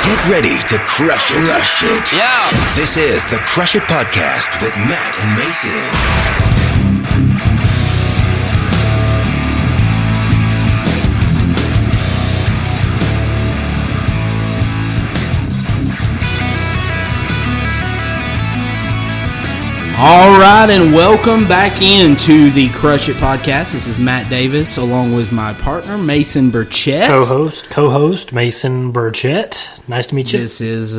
Get ready to crush it. Crush it. Yeah. This is the Crush It Podcast with Matt and Mason. All right, and welcome back into the Crush It Podcast. This is Matt Davis, along with my partner, Mason Burchett. Co-host, Mason Burchett. Nice to meet you. This is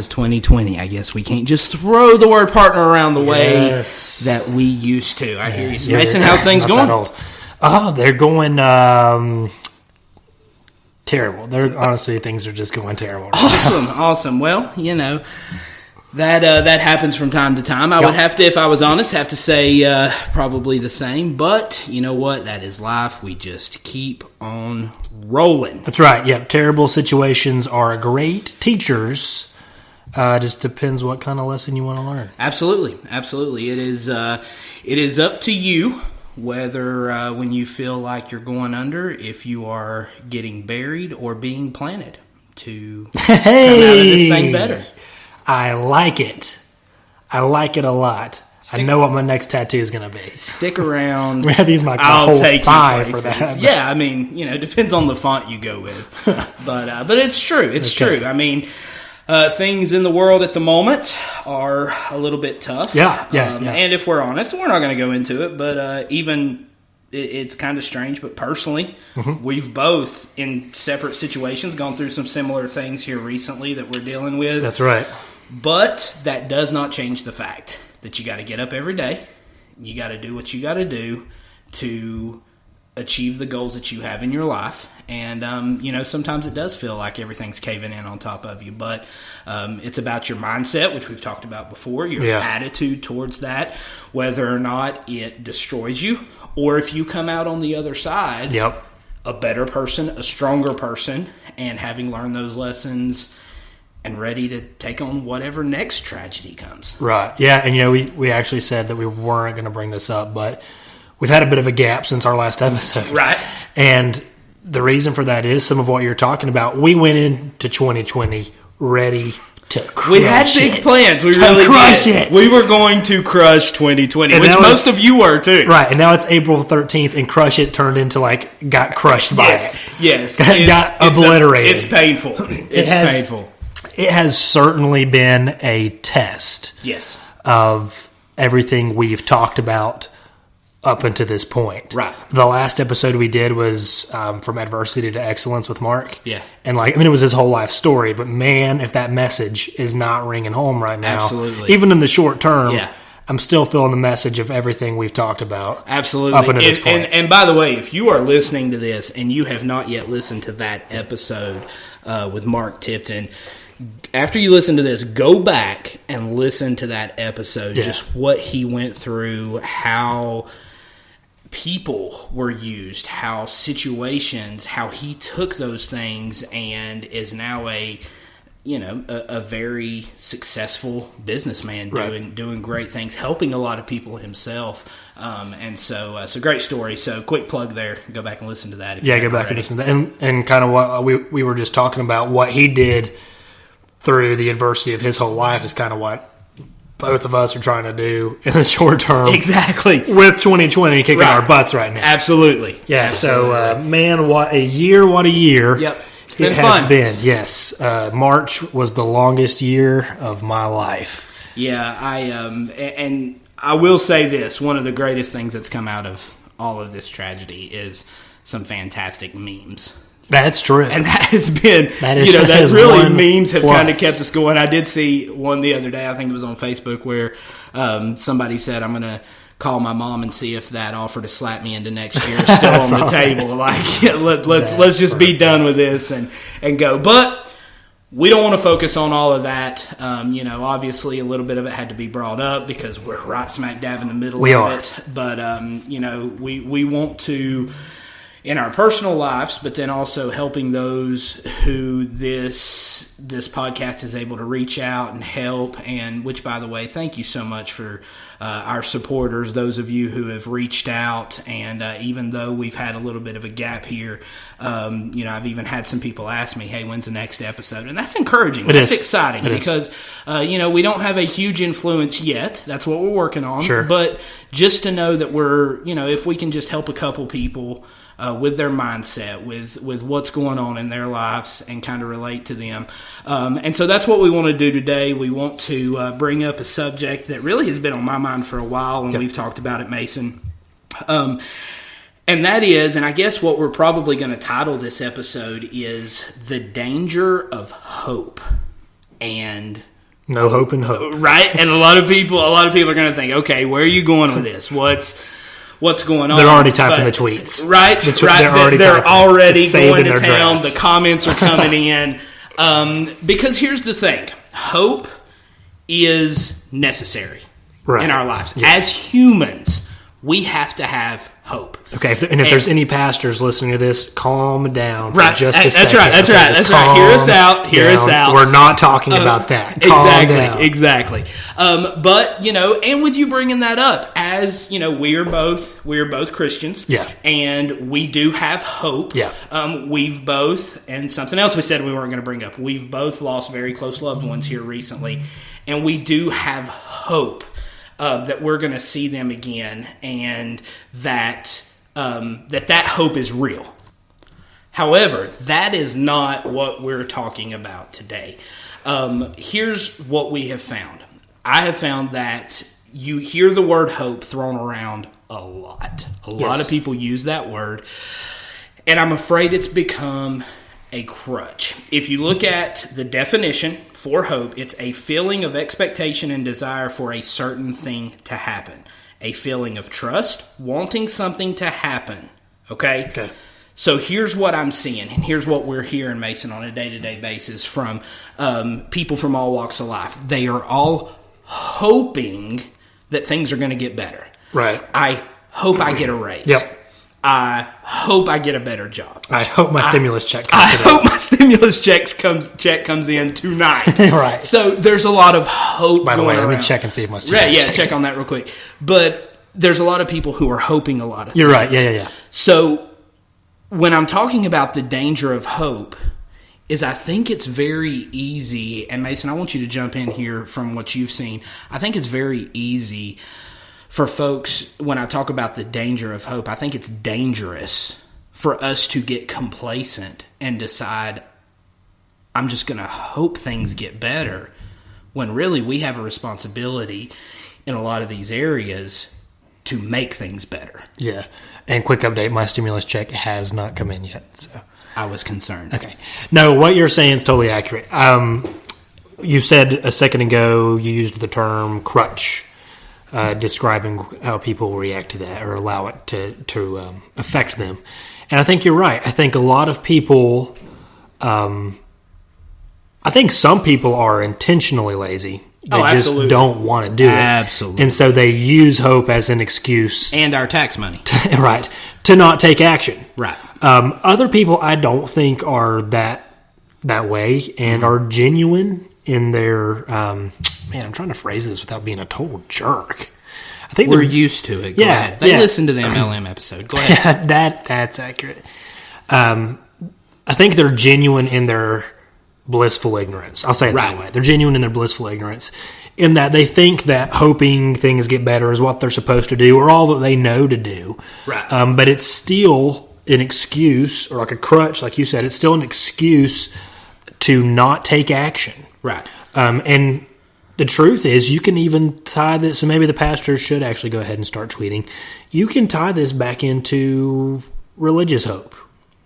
2020. I guess we can't just throw the word partner around the way that we used to. I hear you. So Mason, how's things going? They're going terrible. Honestly, things are just going terrible. Right Awesome. Well, you know, that happens from time to time. I would have to, if I was honest, have to say probably the same. But you know what? That is life. We just keep on rolling. That's right. Yeah, terrible situations are great teachers. Just depends what kind of lesson you want to learn. Absolutely. It is up to you whether when you feel like you're going under, if you are getting buried or being planted to come out of this thing better. I like it. I like it a lot. I know what my next tattoo is going to be. Stick around. These my I'll whole take thigh for that. Yeah, I mean, you know, depends on the font you go with. But it's true. It's true. I mean, things in the world at the moment are a little bit tough. Yeah. And if we're honest, we're not going to go into it, but it's kind of strange, but personally, we've both, in separate situations, gone through some similar things here recently that we're dealing with. That's right. But that does not change the fact that you got to get up every day. You got to do what you got to do to achieve the goals that you have in your life. And, you know, sometimes it does feel like everything's caving in on top of you. But it's about your mindset, which we've talked about before, your attitude towards that, whether or not it destroys you, or if you come out on the other side, a better person, a stronger person, and having learned those lessons and ready to take on whatever next tragedy comes. Right. Yeah, and, you know, we actually said that we weren't going to bring this up, but we've had a bit of a gap since our last episode. Right. And the reason for that is some of what you're talking about. We went into 2020 ready to crush it. We had big plans. We really did. We were going to crush 2020, which most of you were too. Right, and now it's April 13th, and crush it turned into got crushed by it. Yes. Got obliterated. It's painful. It's painful. It has certainly been a test of everything we've talked about up until this point. Right. The last episode we did was From Adversity to Excellence with Mark. Yeah. And it was his whole life story. But man, if that message is not ringing home right now, even in the short term, I'm still feeling the message of everything we've talked about. Absolutely. Up until this point. And by the way, if you are listening to this and you have not yet listened to that episode with Mark Tipton, after you listen to this, go back and listen to that episode. Just what he went through, how people were used, how situations, how he took those things and is now a very successful businessman doing great things, helping a lot of people himself. And so it's a great story. So quick plug there. Go back and listen to that. Go back and listen to that. And kind of what we were just talking about, what he did through the adversity of his whole life is kind of what both of us are trying to do in the short term. Exactly. With 2020 kicking our butts right now. Absolutely. Yeah. Absolutely. So, man, what a year. Yep. It has been, yes. March was the longest year of my life. Yeah, and I will say this, one of the greatest things that's come out of all of this tragedy is some fantastic memes. That's true. And that has been, memes have kind of kept us going. I did see one the other day, I think it was on Facebook, where somebody said, I'm going to call my mom and see if that offer to slap me into next year is still on the table. Let's just be done with this and go. But we don't want to focus on all of that. Obviously a little bit of it had to be brought up because we're right smack dab in the middle of it. But, we want to in our personal lives, but then also helping those who this podcast is able to reach out and help. And which, by the way, thank you so much for our supporters, those of you who have reached out. And even though we've had a little bit of a gap here, I've even had some people ask me, "Hey, when's the next episode?" And that's encouraging. That's exciting because we don't have a huge influence yet. That's what we're working on. Sure. But just to know that we're, if we can just help a couple people with their mindset, with what's going on in their lives, and kind of relate to them. And so that's what we want to do today. We want to bring up a subject that really has been on my mind for a while, and we've talked about it, Mason. And that is, and I guess what we're probably going to title this episode is The Danger of Hope. And no hope and hope. Right? And a lot of people are going to think, okay, where are you going with this? What's going on? They're already typing the tweets. Right. They're already going to town. Drafts. The comments are coming in. Because here's the thing. Hope is necessary in our lives. Yes. As humans, we have to have hope. Okay, if there's any pastors listening to this, calm down for just a second. That's right. Hear us out. We're not talking about that. Calm down. Exactly. But, and with you bringing that up, as, we are both Christians. Yeah. And we do have hope. Yeah. We've both, and something else we said we weren't going to bring up, we've both lost very close loved ones here recently. And we do have hope. That we're going to see them again, and that hope is real. However, that is not what we're talking about today. Here's what we have found. I have found that you hear the word hope thrown around a lot. A lot of people use that word, and I'm afraid it's become a crutch. If you look at the definition for hope, it's a feeling of expectation and desire for a certain thing to happen. A feeling of trust, wanting something to happen. Okay? So here's what I'm seeing, and here's what we're hearing, Mason, on a day-to-day basis from people from all walks of life. They are all hoping that things are going to get better. Right. I hope I get a raise. Yep. I hope I get a better job. I hope my stimulus check comes in. I hope my stimulus check comes in tonight. Right. So there's a lot of hope. By the way, let me around. check and see if my stimulus check. Check on that real quick. But there's a lot of people who are hoping a lot of things. You're right. Yeah. So when I'm talking about the danger of hope, is I think it's very easy, and Mason, I want you to jump in here from what you've seen. I think it's very easy for folks, when I talk about the danger of hope, I think it's dangerous for us to get complacent and decide, I'm just going to hope things get better, when really we have a responsibility in a lot of these areas to make things better. Yeah. And quick update, my stimulus check has not come in yet. So I was concerned. Okay. No, what you're saying is totally accurate. You said a second ago, you used the term crutch. Describing how people react to that or allow it to affect them. And I think you're right. I think a lot of people, I think some people are intentionally lazy. They just don't want to do it. Absolutely. And so they use hope as an excuse. And our tax money. To not take action. Right. Other people I don't think are that way and are genuine in their... Man, I'm trying to phrase this without being a total jerk. I think we're used to it. Go ahead. They listen to the MLM episode. Go ahead. That's accurate. I think they're genuine in their blissful ignorance. I'll say it that way. They're genuine in their blissful ignorance in that they think that hoping things get better is what they're supposed to do or all that they know to do. Right. But it's still an excuse, or like a crutch, like you said. It's still an excuse to not take action. Right. And the truth is, you can even tie this, so maybe the pastors should actually go ahead and start tweeting. You can tie this back into religious hope.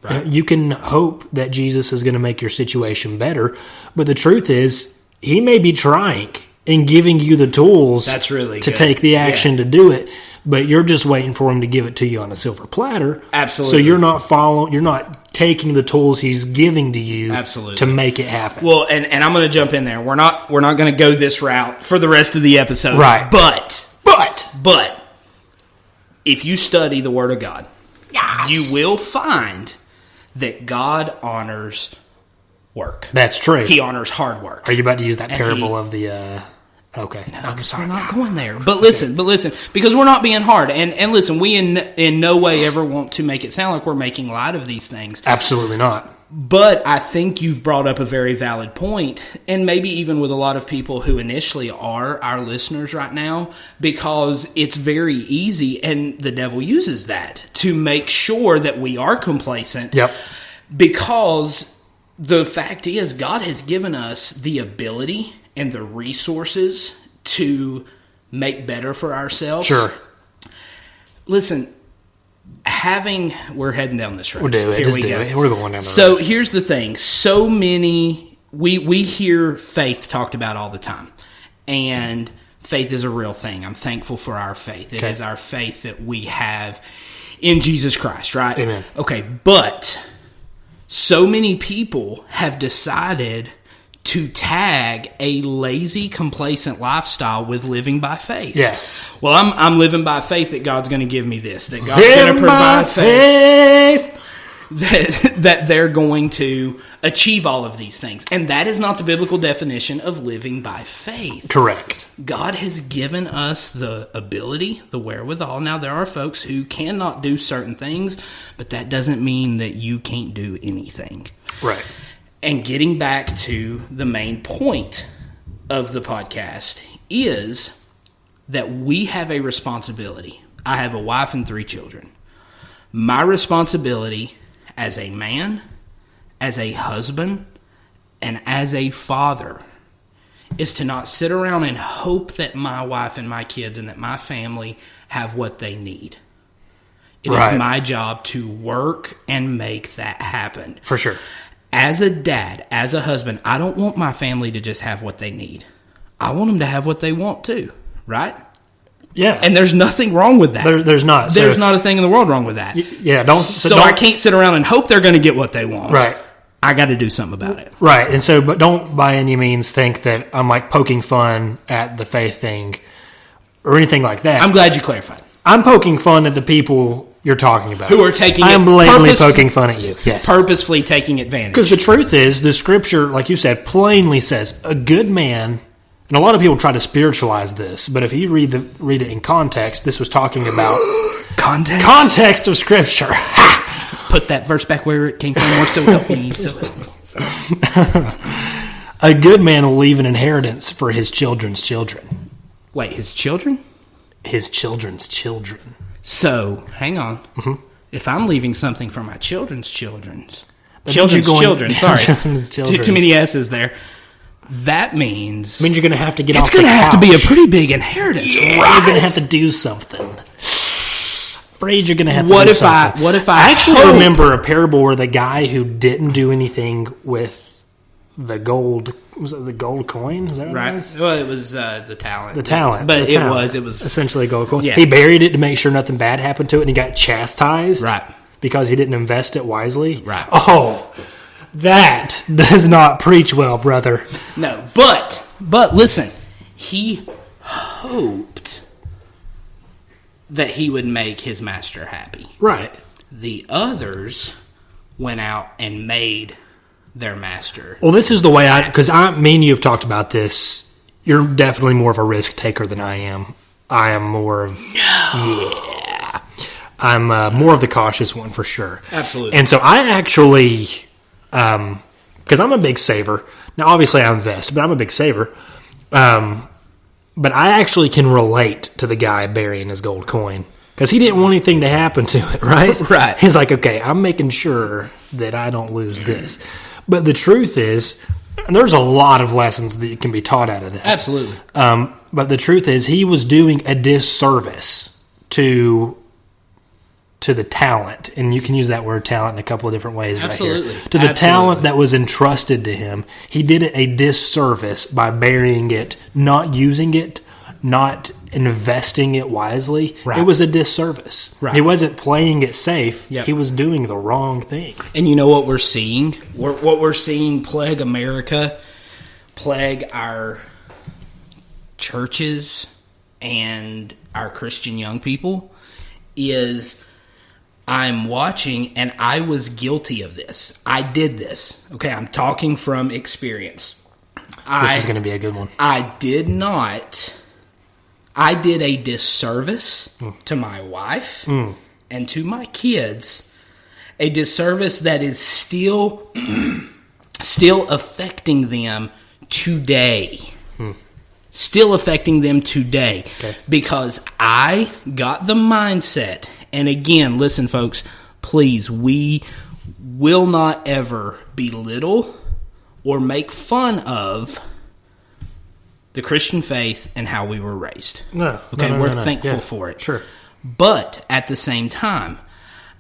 Right. You can hope that Jesus is going to make your situation better, but the truth is, he may be trying and giving you the tools to take the action to do it, but you're just waiting for him to give it to you on a silver platter. Absolutely. So you're not taking the tools he's giving to you to make it happen. Well, and I'm going to jump in there. We're not going to go this route for the rest of the episode. Right. But if you study the Word of God, Yes. You will find that God honors work. That's true. He honors hard work. Are you about to use that parable of the... Okay. No, I'm sorry. We're not going there. But listen, because we're not being hard. And listen, we in no way ever want to make it sound like we're making light of these things. Absolutely not. But I think you've brought up a very valid point, and maybe even with a lot of people who initially are our listeners right now, because it's very easy, and the devil uses that to make sure that we are complacent. Yep. Because the fact is, God has given us the ability and the resources to make better for ourselves. Sure. Listen, we're heading down this road. We'll do it. Here we go. We're going down the road. So here's the thing. So many, we hear faith talked about all the time. And faith is a real thing. I'm thankful for our faith. It is our faith that we have in Jesus Christ, right? Amen. Okay, but so many people have decided to tag a lazy, complacent lifestyle with living by faith. Yes. Well, I'm living by faith that God's going to give me this, that God's going to provide faith. That they're going to achieve all of these things. And that is not the biblical definition of living by faith. Correct. God has given us the ability, the wherewithal. Now, there are folks who cannot do certain things, but that doesn't mean that you can't do anything. Right. And getting back to the main point of the podcast is that we have a responsibility. I have a wife and 3 children. My responsibility as a man, as a husband, and as a father is to not sit around and hope that my wife and my kids and that my family have what they need. It is my job to work and make that happen. For sure. As a dad, as a husband, I don't want my family to just have what they need. I want them to have what they want too, right? Yeah. And there's nothing wrong with that. There's not. There's not a thing in the world wrong with that. Yeah, don't... I can't sit around and hope they're going to get what they want. Right. I got to do something about it. Right. And so, but don't by any means think that I'm like poking fun at the faith thing or anything like that. I'm glad you clarified. I'm poking fun at the people you're talking about. Who are taking I'm blatantly poking fun at you. Yes. Purposefully taking advantage. Because the truth is, the scripture, like you said, plainly says a good man, and a lot of people try to spiritualize this, but if you read it in context, this was talking about context of scripture. Put that verse back where it came from, or so help me. A good man will leave an inheritance for his children's children. Wait, his children? His children's children. So, hang on. Mm-hmm. If I'm leaving something for my children's children, sorry. Too many S's there. That means you're going to have to get off the couch. It's going to have to be a pretty big inheritance. Yeah, right? You're going to have to do something. Afraid you're going to have to do something. What if I actually remember a parable where the guy who didn't do anything with the gold... Was it the gold coin? Is that what it was? Well, it was the talent. The talent. But it was... essentially a gold coin. Yeah. He buried it to make sure nothing bad happened to it, and he got chastised. Right. Because he didn't invest it wisely. Right. Oh, that does not preach well, brother. No, but listen, he hoped that he would make his master happy. Right. The others went out and made their master. Well, this is the way because me and you have talked about this. You're definitely more of a risk taker than I am. I am more of... Yeah. I'm more of the cautious one for sure. Absolutely. And so I actually... because I'm a big saver. Now, obviously, I invest, but I'm a big saver. But I actually can relate to the guy burying his gold coin because he didn't want anything to happen to it, right? Right. He's like, okay, I'm making sure that I don't lose this. But the truth is, and there's a lot of lessons that can be taught out of that. Absolutely. But the truth is, he was doing a disservice to the talent, and you can use that word talent in a couple of different ways. Absolutely. Right here. To the talent that was entrusted to him, he did it a disservice by burying it, not using it, not investing it wisely. Right. It was a disservice. Right. He wasn't playing it safe. Yep. He was doing the wrong thing. And you know what we're seeing? What we're seeing plague America, plague our churches and our Christian young people is I'm watching, and I was guilty of this. I did this. Okay, I'm talking from experience. This is going to be a good one. I did a disservice to my wife and to my kids, a disservice that is still affecting them today. Still affecting them today. Okay. Because I got the mindset, and again, listen folks, please, we will not ever belittle or make fun of the Christian faith and how we were raised. No. Okay, no, we're thankful for it. Sure. But at the same time,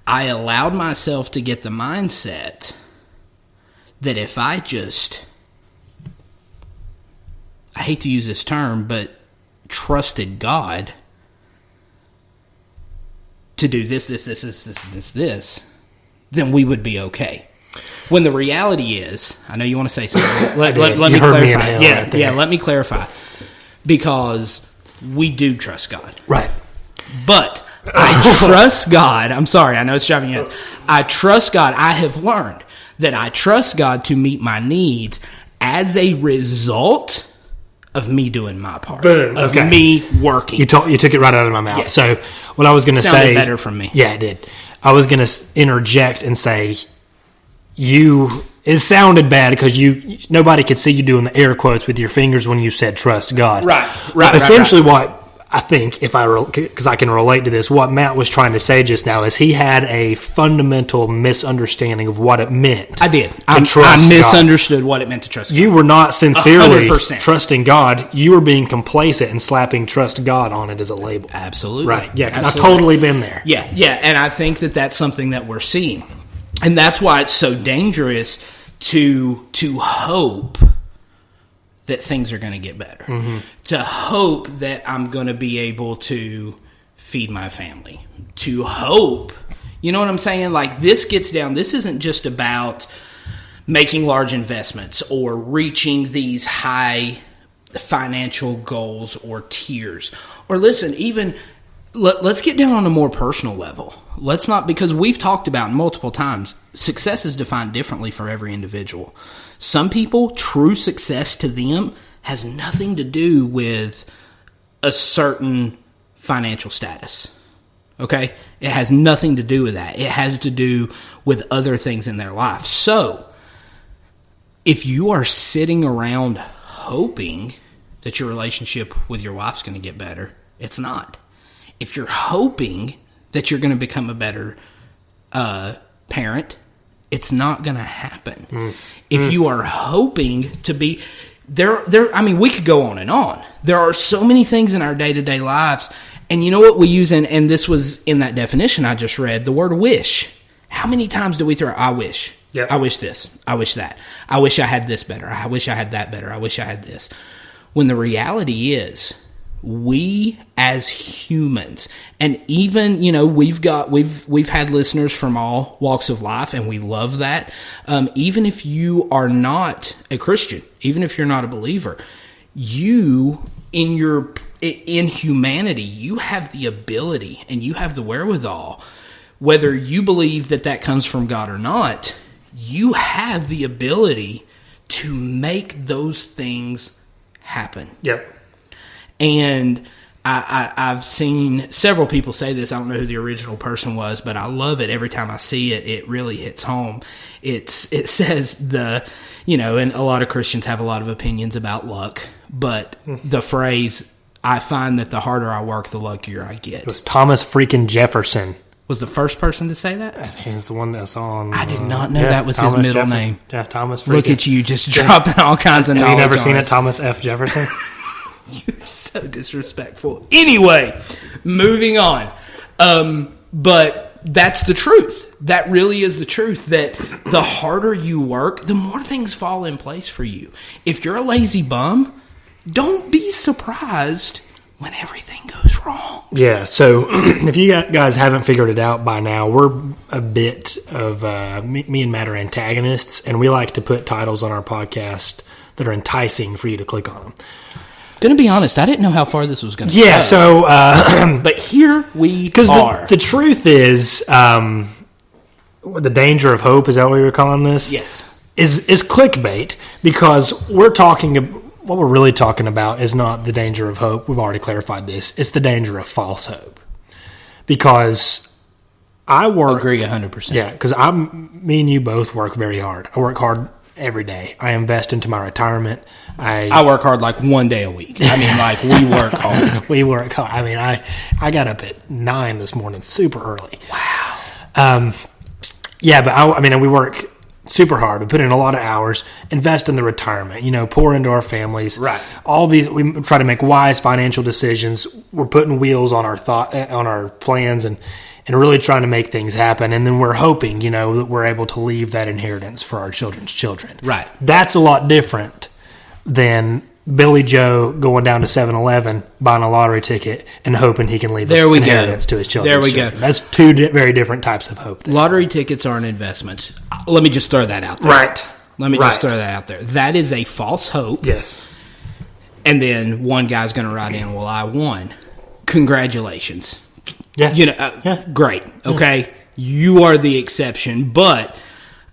I allowed myself to get the mindset that if I hate to use this term, but trusted God to do this, then we would be okay. When the reality is, I know you want to say something. Let me clarify. Let me clarify. Because we do trust God. Right. But I trust God. I'm sorry, I know it's driving you nuts. I trust God. I have learned that I trust God to meet my needs as a result of me doing my part. Boom. Of Okay. me working. You took it right out of my mouth. Yes. So what I was going to say... Sounded better from me. Yeah, it did. I was going to interject and say... It sounded bad because nobody could see you doing the air quotes with your fingers when you said trust God. Right. Essentially, what I think, because I can relate to this, what Matt was trying to say just now is he had a fundamental misunderstanding of what it meant. I did. I misunderstood what it meant to trust God. You were not sincerely 100%. trusting God. You were being complacent and slapping trust God on it as a label. Absolutely. Right. Yeah, because I've totally been there. Yeah, and I think that that's something that we're seeing. And that's why it's so dangerous to hope that things are going to get better. Mm-hmm. To hope that I'm going to be able to feed my family. To hope, you know what I'm saying? Like this isn't just about making large investments or reaching these high financial goals or tiers. Or listen, even... Let's get down on a more personal level. Let's not, because we've talked about multiple times, success is defined differently for every individual. Some people, true success to them has nothing to do with a certain financial status. Okay? It has nothing to do with that. It has to do with other things in their life. So, if you are sitting around hoping that your relationship with your wife's going to get better, it's not. If you're hoping that you're going to become a better parent, it's not going to happen. If you are hoping to be I mean, we could go on and on. There are so many things in our day-to-day lives, and you know what we use, and this was in that definition I just read, the word wish. How many times do we throw, I wish? Yep. I wish this. I wish that. I wish I had this better. I wish I had that better. I wish I had this. When the reality is, we as humans, and even, you know, we've had listeners from all walks of life, and we love that. Even if you are not a Christian, even if you're not a believer, you in humanity, you have the ability and you have the wherewithal, whether you believe that comes from God or not, you have the ability to make those things happen. Yep. And I've seen several people say this. I don't know who the original person was, but I love it. Every time I see it, it really hits home. It says and a lot of Christians have a lot of opinions about luck, but the phrase, I find that the harder I work, the luckier I get. It was Thomas freaking Jefferson. Was the first person to say that? I think it's the one that's on... I did not know that was Thomas his middle name. Yeah, Thomas freaking... Look at you just dropping all kinds of knowledge. Have you never seen it, Thomas F. Jefferson? You're so disrespectful. Anyway, moving on. But that's the truth. That really is the truth, that the harder you work, the more things fall in place for you. If you're a lazy bum, don't be surprised when everything goes wrong. Yeah, so if you guys haven't figured it out by now, we're a bit of, me and Matt are antagonists, and we like to put titles on our podcast that are enticing for you to click on them. Gonna be honest, I didn't know how far this was gonna Yeah, go. so... but here we Because are. the truth is, the danger of hope, is that what you were calling this? Yes. Is clickbait, because what we're really talking about is not the danger of hope. We've already clarified this. It's the danger of false hope. Because I work... Agree 100%. Yeah, because me and you both work very hard. I work hard every day. I invest into my retirement. I work hard like 1 day a week. I mean, like, we work hard. We work hard. I mean, I got up at 9 this morning, super early. Wow. Yeah, but we work super hard. We put in a lot of hours, invest in the retirement, pour into our families. Right. All these, we try to make wise financial decisions. We're putting wheels on our plans and really trying to make things happen. And then we're hoping, that we're able to leave that inheritance for our children's children. Right. That's a lot different than Billy Joe going down to 7-Eleven, buying a lottery ticket, and hoping he can leave the inheritance to his children. There we go. That's two very different types of hope. Lottery tickets aren't investments. Let me just throw that out there. Right. Let me just throw that out there. That is a false hope. Yes. And then one guy's going to write in, well, I won. Congratulations. Yeah. Great. Okay. Yeah. You are the exception, but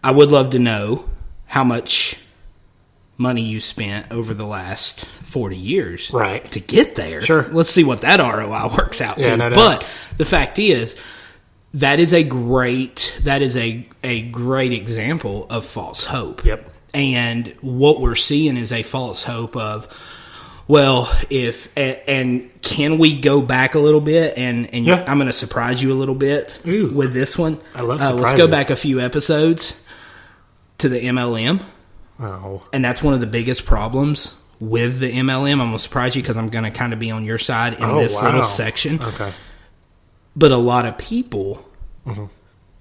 I would love to know how much money you spent over the last 40 years to get there. Sure. Let's see what that ROI works out to. No doubt. But the fact is, that is a great example of false hope. Yep. And what we're seeing is a false hope of, well, and can we go back a little bit? And I'm going to surprise you a little bit with this one. I love surprises. Let's go back a few episodes to the MLM. Oh. And that's one of the biggest problems with the MLM. I'm going to surprise you because I'm going to kind of be on your side in this little section. Okay. But a lot of people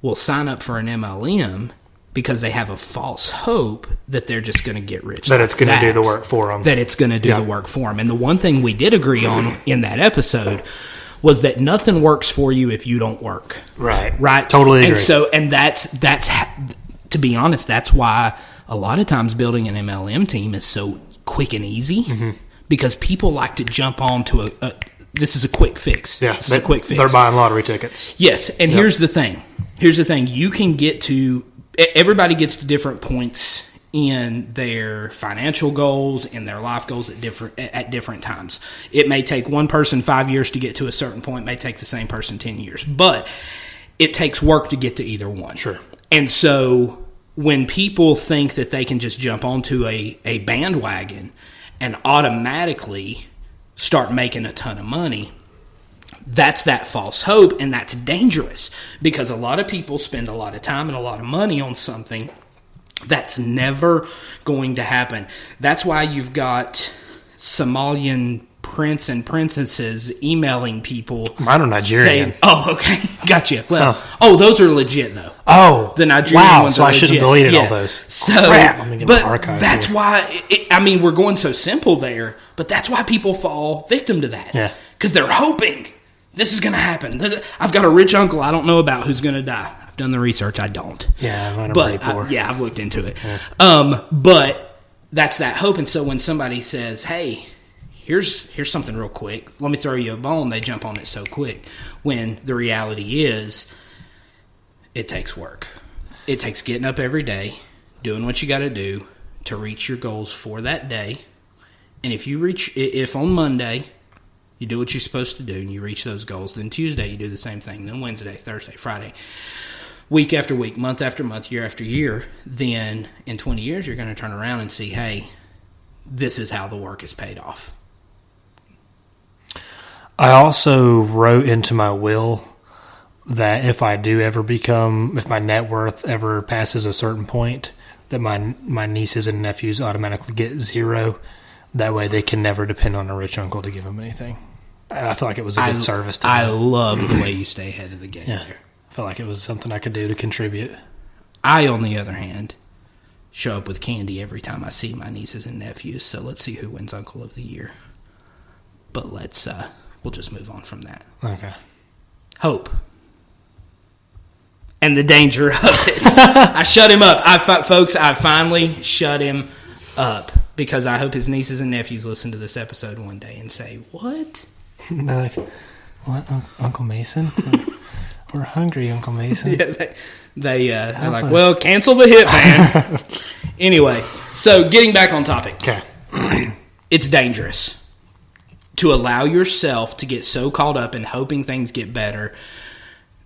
will sign up for an MLM because they have a false hope that they're just going to get rich. That it's going to do the work for them. That it's going to do the work for them. And the one thing we did agree on in that episode was that nothing works for you if you don't work. Right. Right. Totally agree. And that's to be honest, that's why a lot of times building an MLM team is so quick and easy because people like to jump on to this is a quick fix. Yeah. This is a quick fix. They're buying lottery tickets. Yes. And here's the thing. You can get to, everybody gets to different points in their financial goals, in their life goals at different times. It may take one person 5 years to get to a certain point, may take the same person 10 years, but it takes work to get to either one. Sure. And so when people think that they can just jump onto a bandwagon and automatically start making a ton of money, that's that false hope, and that's dangerous because a lot of people spend a lot of time and a lot of money on something that's never going to happen. That's why you've got Somalian prince and princesses emailing people. Mine are Nigerian. Saying, oh, okay. Gotcha. Well, those are legit, though. Oh. The Nigerian ones so are I legit. should have deleted all those. So, crap. I'm going to get my archives that's here. why, we're going so simple there, but that's why people fall victim to that. Yeah. Because they're hoping this is going to happen. I've got a rich uncle I don't know about who's going to die. I've done the research. I don't. Yeah, mine are pretty poor. I've looked into it. Yeah. But that's that hope. And so when somebody says, hey, here's something real quick, let me throw you a bone, they jump on it so quick. When the reality is, it takes work. It takes getting up every day, doing what you got to do to reach your goals for that day. And if on Monday you do what you're supposed to do and you reach those goals, then Tuesday you do the same thing, then Wednesday, Thursday, Friday, week after week, month after month, year after year, then in 20 years you're going to turn around and see, hey, this is how the work is paid off. I also wrote into my will that if my net worth ever passes a certain point, that my nieces and nephews automatically get zero. That way they can never depend on a rich uncle to give them anything. I feel like it was a good service to them. I love the way you stay ahead of the game there. I feel like it was something I could do to contribute. I, on the other hand, show up with candy every time I see my nieces and nephews, so let's see who wins Uncle of the Year. But we'll just move on from that. Okay. Hope. And the danger of it. I shut him up. Folks, I finally shut him up. because I hope his nieces and nephews listen to this episode one day and say, "What?" They're like, "What, Uncle Mason? We're hungry, Uncle Mason." Yeah, they're like, us. "Well, cancel the hit, man." Anyway, so getting back on topic. Okay. It's dangerous to allow yourself to get so caught up in hoping things get better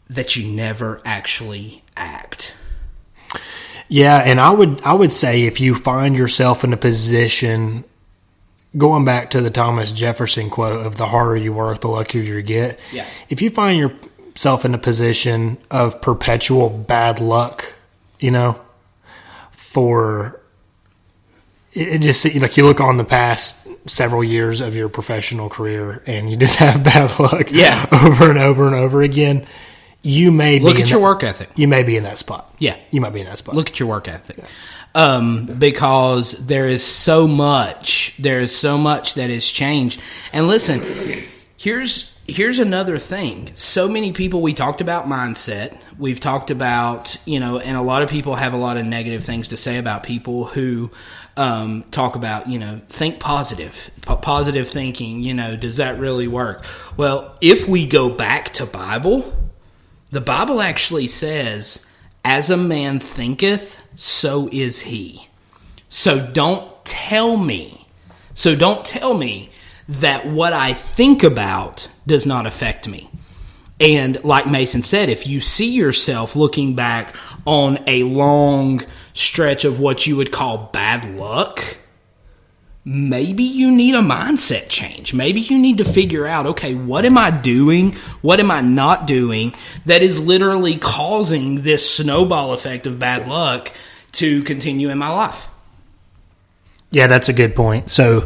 that you never actually act. Yeah, and I would say if you find yourself in a position, going back to the Thomas Jefferson quote of the harder you work, the luckier you get. Yeah. If you find yourself in a position of perpetual bad luck, for it just like you look on the past several years of your professional career and you just have bad luck over and over and over again, you may look at your work ethic. You may be in that spot. Yeah. You might be in that spot. Look at your work ethic. Yeah. Because there is so much that has changed. And listen, here's another thing. So many people, we talked about mindset. We've talked about, and a lot of people have a lot of negative things to say about people who talk about, think positive, positive thinking, does that really work? Well, if we go back to Bible, the Bible actually says, as a man thinketh, so is he. So don't tell me that what I think about does not affect me. And like Mason said, if you see yourself looking back on a long stretch of what you would call bad luck, maybe you need a mindset change. Maybe you need to figure out, okay, what am I doing? What am I not doing that is literally causing this snowball effect of bad luck to continue in my life? Yeah, that's a good point. So,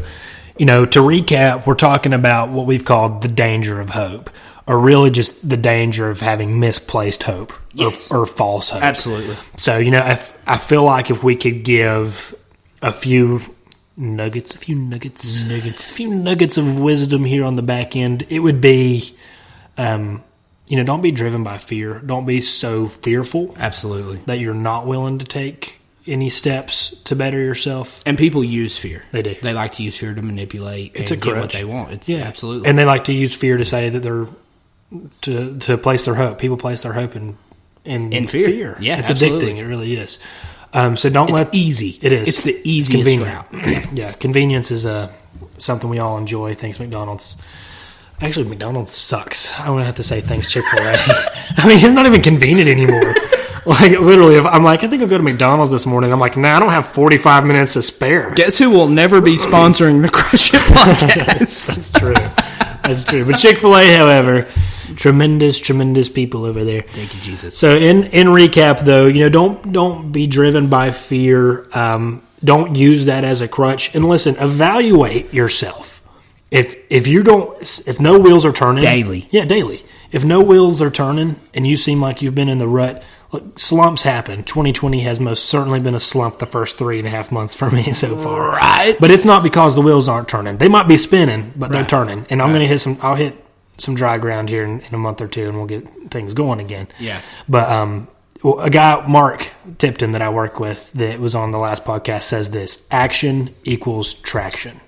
to recap, we're talking about what we've called the danger of hope, or really just the danger of having misplaced hope or false hope. Absolutely. So, I feel like if we could give a few nuggets of wisdom here on the back end, it would be, don't be driven by fear. Don't be so fearful. Absolutely. That you're not willing to take any steps to better yourself. And people use fear. They do. They like to use fear to manipulate and get what they want. Absolutely. And they like to use fear to say that they're to place their hope. People place their hope in fear. Yeah, it's absolutely. addicting. It really is. So don't it's easy. It is. It's the easiest route. Yeah, convenience is something we all enjoy. Thanks, McDonald's. Actually, McDonald's sucks. I'm gonna have to say thanks, Chick-fil-A. I mean, it's not even convenient anymore. Like literally, if I'm like, I think I'll go to McDonald's this morning. I'm like, nah, I don't have 45 minutes to spare. Guess who will never be sponsoring the Crush It podcast? That's true. That's true. But Chick-fil-A, however, tremendous people over there. Thank you, Jesus. So in recap, though, don't be driven by fear. Don't use that as a crutch. And listen, evaluate yourself. If no wheels are turning daily, if no wheels are turning and you seem like you've been in the rut, look, slumps happen. 2020 has most certainly been a slump the first 3.5 months for me so far. Right. But it's not because the wheels aren't turning. They might be spinning, but they're turning. And I'm going to I'll hit some dry ground here in a month or two, and we'll get things going again. Yeah. But a guy, Mark Tipton, that I work with that was on the last podcast says this: action equals traction.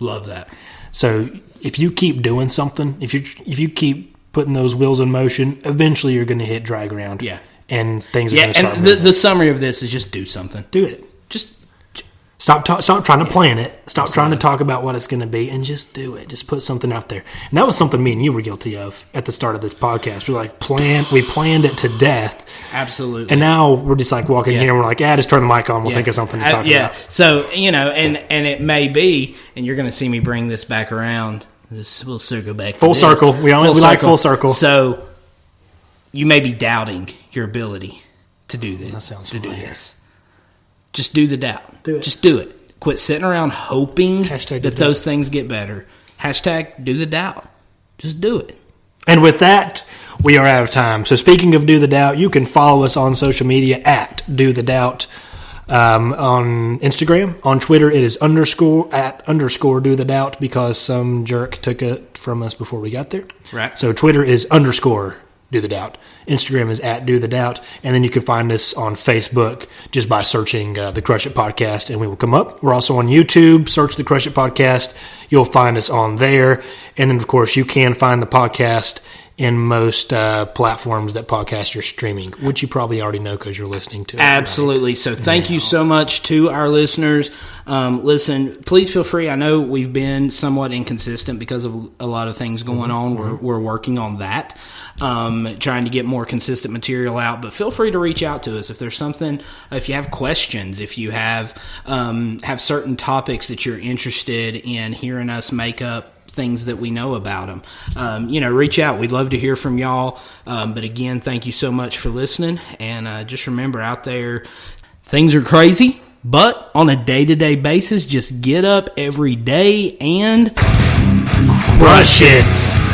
Love that. So if you keep doing something, if you keep putting those wheels in motion, eventually you're going to hit dry ground. Yeah. And things are going to start and moving. the summary of this is just do something. Do it. Just stop trying to plan it. Stop trying to talk about what it's going to be, and just do it. Just put something out there. And that was something me and you were guilty of at the start of this podcast. We're like, we planned it to death. Absolutely. And now we're just like walking here and we're like, just turn the mic on. We'll think of something to talk about. So, and it may be, and you're going to see me bring this back around. We'll circle back. Full circle. We like full circle. So you may be doubting your ability to do this. That sounds to familiar. do this. Just do the doubt. Do it. Just do it. Quit sitting around hoping Hashtag that those things get better. Hashtag do the doubt. Just do it. And with that, we are out of time. So speaking of Do the Doubt, you can follow us on social media at Do the Doubt. On Instagram, on Twitter, it is _@ Do the Doubt because some jerk took it from us before we got there. Right. So Twitter is _ Do the Doubt. Instagram is at Do the Doubt. And then you can find us on Facebook just by searching the Crush It Podcast, and we will come up. We're also on YouTube. Search the Crush It Podcast. You'll find us on there. And then, of course, you can find the podcast in most platforms that podcasts are streaming, which you probably already know because you're listening to it. Absolutely. Right? So thank you so much to our listeners. Listen, please feel free. I know we've been somewhat inconsistent because of a lot of things going on. We're working on that, trying to get more consistent material out. But feel free to reach out to us if there's something, if you have questions, if you have certain topics that you're interested in hearing us make up things that we know about them. Reach out. We'd love to hear from y'all. But again, thank you so much for listening. And just remember, out there, things are crazy, but on a day-to-day basis, just get up every day and crush it.